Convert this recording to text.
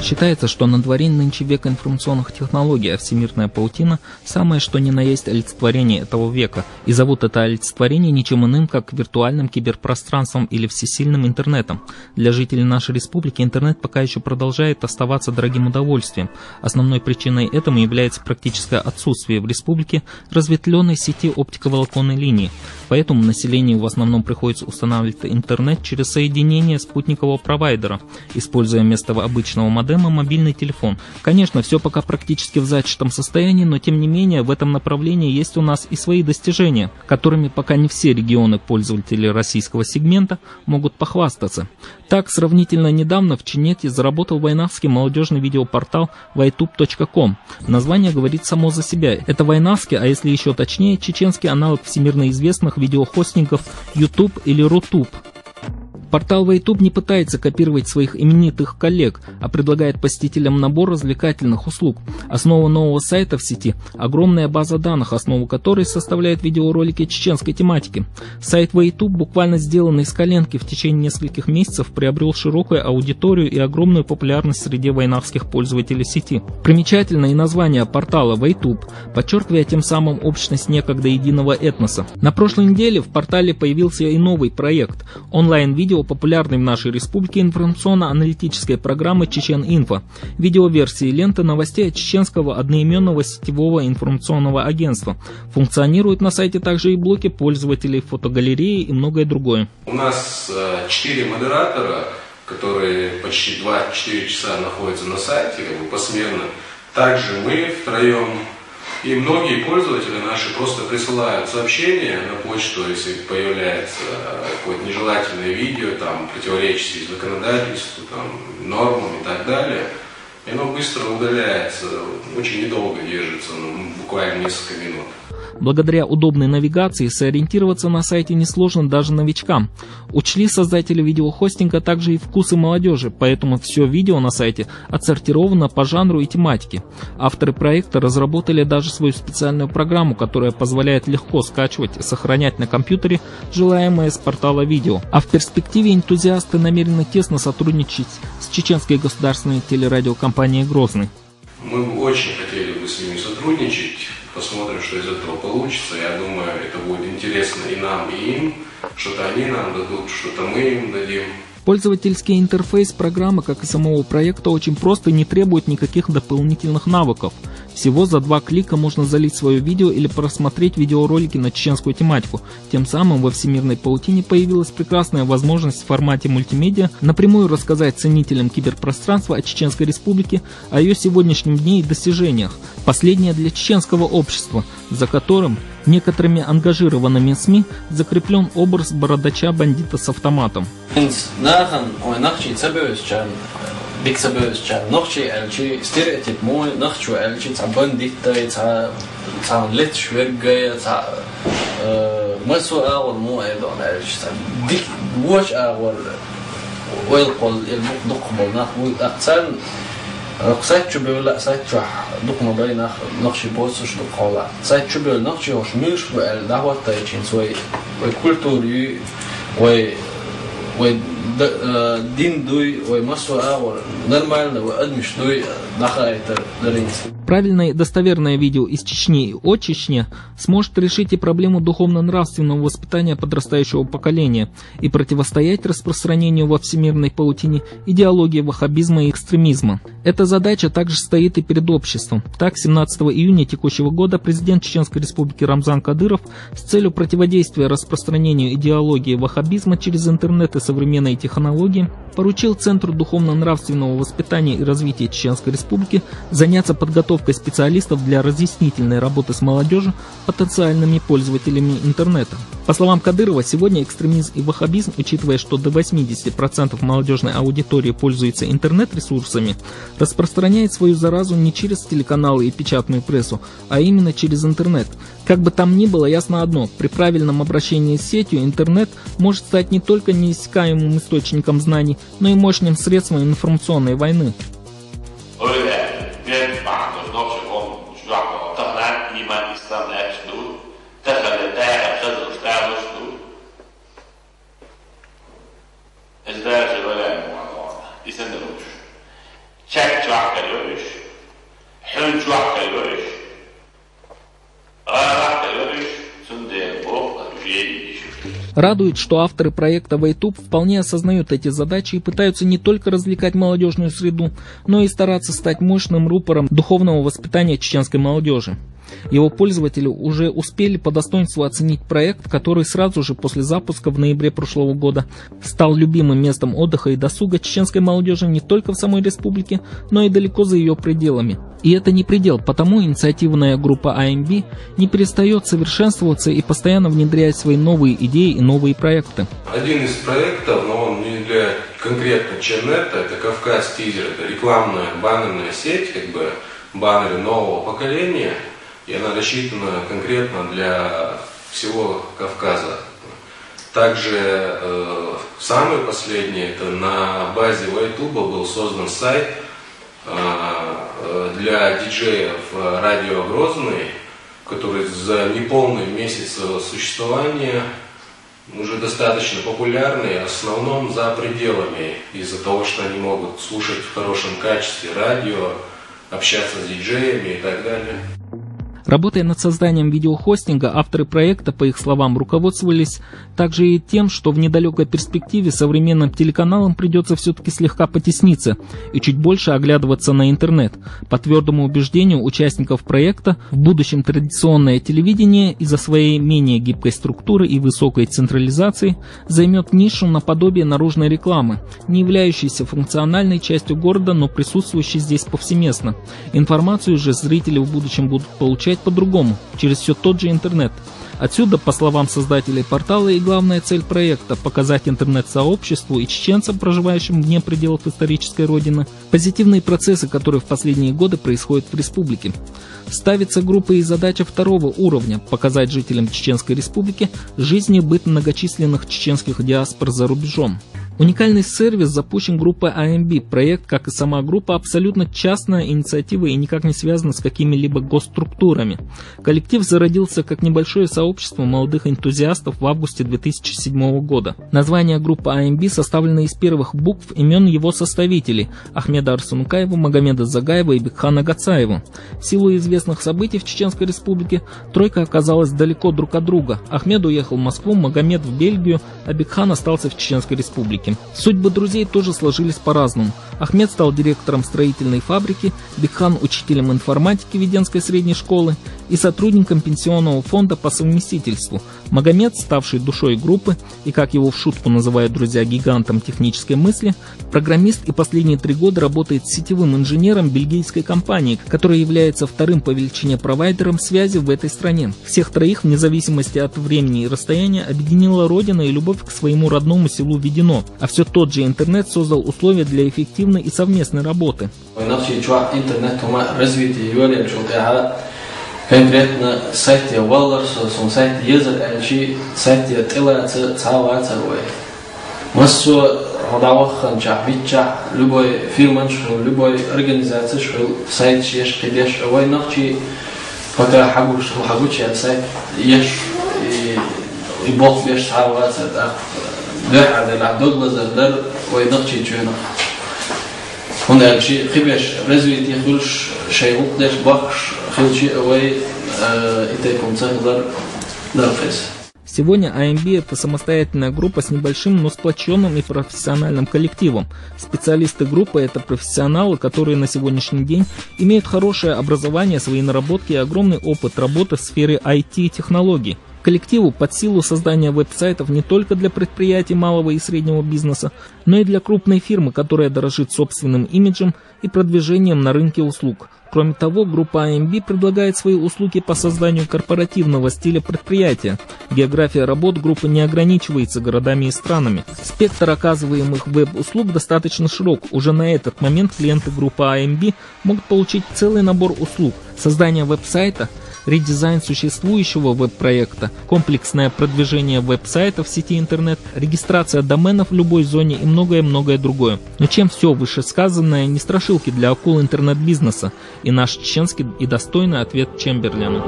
Считается, что на дворе нынче век информационных технологий, а всемирная паутина – самое что ни на есть олицетворение этого века. И зовут это олицетворение ничем иным, как виртуальным киберпространством или всесильным интернетом. Для жителей нашей республики интернет пока еще продолжает оставаться дорогим удовольствием. Основной причиной этому является практическое отсутствие в республике разветвленной сети оптиковолоконной линии. Поэтому населению в основном приходится устанавливать интернет через соединение спутникового провайдера, используя вместо обычного модема мобильный телефон. Конечно, все пока практически в зачатом состоянии, но тем не менее в этом направлении есть у нас и свои достижения, которыми пока не все регионы пользователи российского сегмента могут похвастаться. Так, сравнительно недавно в Чинете заработал вайнахский молодежный видеопортал vaitub.com. Название говорит само за себя. Это вайнахский, а если еще точнее, чеченский аналог всемирно известных видеохостингов YouTube или Rutube. Портал vaitub не пытается копировать своих именитых коллег, а предлагает посетителям набор развлекательных услуг. Основа нового сайта в сети – огромная база данных, основу которой составляют видеоролики чеченской тематики. Сайт vaitub, буквально сделанный из коленки, в течение нескольких месяцев приобрел широкую аудиторию и огромную популярность среди вайнахских пользователей сети. Примечательно и название портала vaitub, подчеркивая тем самым общность некогда единого этноса. На прошлой неделе в портале появился и новый проект – онлайн-видео популярной в нашей республике информационно-аналитической программы «Чечен-Инфо», видеоверсии ленты новостей от чеченского одноименного сетевого информационного агентства. Функционируют на сайте также и блоки пользователей, фотогалереи и многое другое. У нас 4 модератора, которые почти 24 часа находятся на сайте, посменно. Также мы втроем. И многие пользователи наши просто присылают сообщения на почту, если появляется какое-то нежелательное видео, там, противоречащее законодательству, там, нормам и так далее. И оно быстро удаляется, очень недолго держится, буквально несколько минут. Благодаря удобной навигации сориентироваться на сайте несложно даже новичкам. Учли создатели видеохостинга также и вкусы молодежи, поэтому все видео на сайте отсортировано по жанру и тематике. Авторы проекта разработали даже свою специальную программу, которая позволяет легко скачивать и сохранять на компьютере желаемое с портала видео. А в перспективе энтузиасты намерены тесно сотрудничать с чеченской государственной телерадиокомпанией «Грозный». Мы бы очень хотели бы с ними сотрудничать. Посмотрим, что из этого получится. Я думаю, это будет интересно и нам, и им. Что-то они нам дадут, что-то мы им дадим. Пользовательский интерфейс программы, как и самого проекта, очень прост и не требует никаких дополнительных навыков. Всего за 2 клика можно залить свое видео или просмотреть видеоролики на чеченскую тематику. Тем самым во всемирной паутине появилась прекрасная возможность в формате мультимедиа напрямую рассказать ценителям киберпространства о Чеченской Республике, о ее сегодняшнем дне и достижениях. Последнее для чеченского общества, за которым некоторыми ангажированными СМИ закреплен образ бородача-бандита с автоматом. Big sabøs chan nokchi elchi stereotyp moj nokchu elchi ta bandita ta let shwegga ta maso awal mo ايضا elchi ta dik wash awal ويلقل الدقمة ناخذ أقسام قصيت شو بيقول لا قصيت شو دقمة بين نقشي بوسش دقالة قصيت شو بيقول نقشي وش ميش والدعوة تايشين سوي وكولتوري و دين دوي ومسوا нормально وأدمش دوي دخلت درينس. Правильное и достоверное видео из Чечни и о Чечне сможет решить и проблему духовно-нравственного воспитания подрастающего поколения и противостоять распространению во всемирной паутине идеологии ваххабизма и экстремизма. Эта задача также стоит и перед обществом. Так, 17 июня текущего года президент Чеченской Республики Рамзан Кадыров с целью противодействия распространению идеологии ваххабизма через интернет и современные технологии поручил Центру духовно-нравственного воспитания и развития Чеченской Республики заняться подготовкой специалистов для разъяснительной работы с молодежью, потенциальными пользователями интернета. По словам Кадырова, сегодня экстремизм и ваххабизм, учитывая, что до 80% молодежной аудитории пользуется интернет-ресурсами, распространяет свою заразу не через телеканалы и печатную прессу, а именно через интернет. Как бы там ни было, ясно одно: при правильном обращении с сетью интернет может стать не только неиссякаемым источником знаний, но и мощным средством информационной войны. Check Радует, что авторы проекта Вайтуб вполне осознают эти задачи и пытаются не только развлекать молодежную среду, но и стараться стать мощным рупором духовного воспитания чеченской молодежи. Его пользователи уже успели по достоинству оценить проект, который сразу же после запуска в ноябре прошлого года стал любимым местом отдыха и досуга чеченской молодежи не только в самой республике, но и далеко за ее пределами. И это не предел, потому инициативная группа AMB не перестает совершенствоваться и постоянно внедряет свои новые идеи и новые проекты. Один из проектов, но он не для конкретно Ченнета, это Кавказ Тизер, это рекламная баннерная сеть, баннеры нового поколения. И она рассчитана конкретно для всего Кавказа. Также самое последнее, это на базе Вайтуба был создан сайт для диджеев радио Грозный, который за неполный месяц существования уже достаточно популярный, в основном за пределами, из-за того, что они могут слушать в хорошем качестве радио, общаться с диджеями и так далее. Работая над созданием видеохостинга, авторы проекта, по их словам, руководствовались также и тем, что в недалекой перспективе современным телеканалам придется все-таки слегка потесниться и чуть больше оглядываться на интернет. По твердому убеждению участников проекта, в будущем традиционное телевидение из-за своей менее гибкой структуры и высокой централизации займет нишу наподобие наружной рекламы, не являющейся функциональной частью города, но присутствующей здесь повсеместно. Информацию же зрители в будущем будут получать по-другому, через все тот же интернет. Отсюда, по словам создателей портала, и главная цель проекта – показать интернет-сообществу и чеченцам, проживающим вне пределов исторической родины, позитивные процессы, которые в последние годы происходят в республике. Ставится группа и задача второго уровня – показать жителям Чеченской республики жизнь и быт многочисленных чеченских диаспор за рубежом. Уникальный сервис запущен группой AMB. Проект, как и сама группа, абсолютно частная инициатива и никак не связана с какими-либо госструктурами. Коллектив зародился как небольшое сообщество молодых энтузиастов в августе 2007 года. Название группы AMB составлено из первых букв имен его составителей – Ахмеда Арсунукаева, Магомеда Загаева и Бекхана Гацаева. В силу известных событий в Чеченской республике тройка оказалась далеко друг от друга. Ахмед уехал в Москву, Магомед в Бельгию, а Бекхан остался в Чеченской республике. Судьбы друзей тоже сложились по-разному. Ахмед стал директором строительной фабрики, Бекхан – учителем информатики Веденской средней школы и сотрудником пенсионного фонда по совместительству. Магомед, ставший душой группы и, как его в шутку называют друзья, гигантом технической мысли, программист и последние 3 года работает сетевым инженером бельгийской компании, которая является вторым по величине провайдером связи в этой стране. Всех троих, вне зависимости от времени и расстояния, объединила родина и любовь к своему родному селу Ведено, а все тот же интернет создал условия для эффективной и совместной работы. Конкретно сайт Валларс, сайт Езер, сайт Тела, Цавацарой. Массу Радавахан, Чахвича, любой фирман, любой организация, сайт Еш, Кедеш, Войнахчи, пока Хагучи, сайт Еш и Бог Беш Цавацар, Дехад, Доглазар, Войнахчи, Чуна. Он дальше хибеш развитие хулш шейгук деш бахш хилчи away итеком цахдар дарфес. Сегодня AMB – это самостоятельная группа с небольшим, но сплоченным и профессиональным коллективом. Специалисты группы – это профессионалы, которые на сегодняшний день имеют хорошее образование, свои наработки и огромный опыт работы в сфере IT-технологий. Коллективу под силу создания веб-сайтов не только для предприятий малого и среднего бизнеса, но и для крупной фирмы, которая дорожит собственным имиджем и продвижением на рынке услуг. Кроме того, группа AMB предлагает свои услуги по созданию корпоративного стиля предприятия. География работ группы не ограничивается городами и странами. Спектр оказываемых веб-услуг достаточно широк. Уже на этот момент клиенты группы AMB могут получить целый набор услуг: создание веб-сайта, редизайн существующего веб-проекта, комплексное продвижение веб-сайта в сети интернет, регистрация доменов в любой зоне и многое-многое другое. Но чем все вышесказанное не страшилки для акул интернет-бизнеса? И наш чеченский и достойный ответ Чемберлену.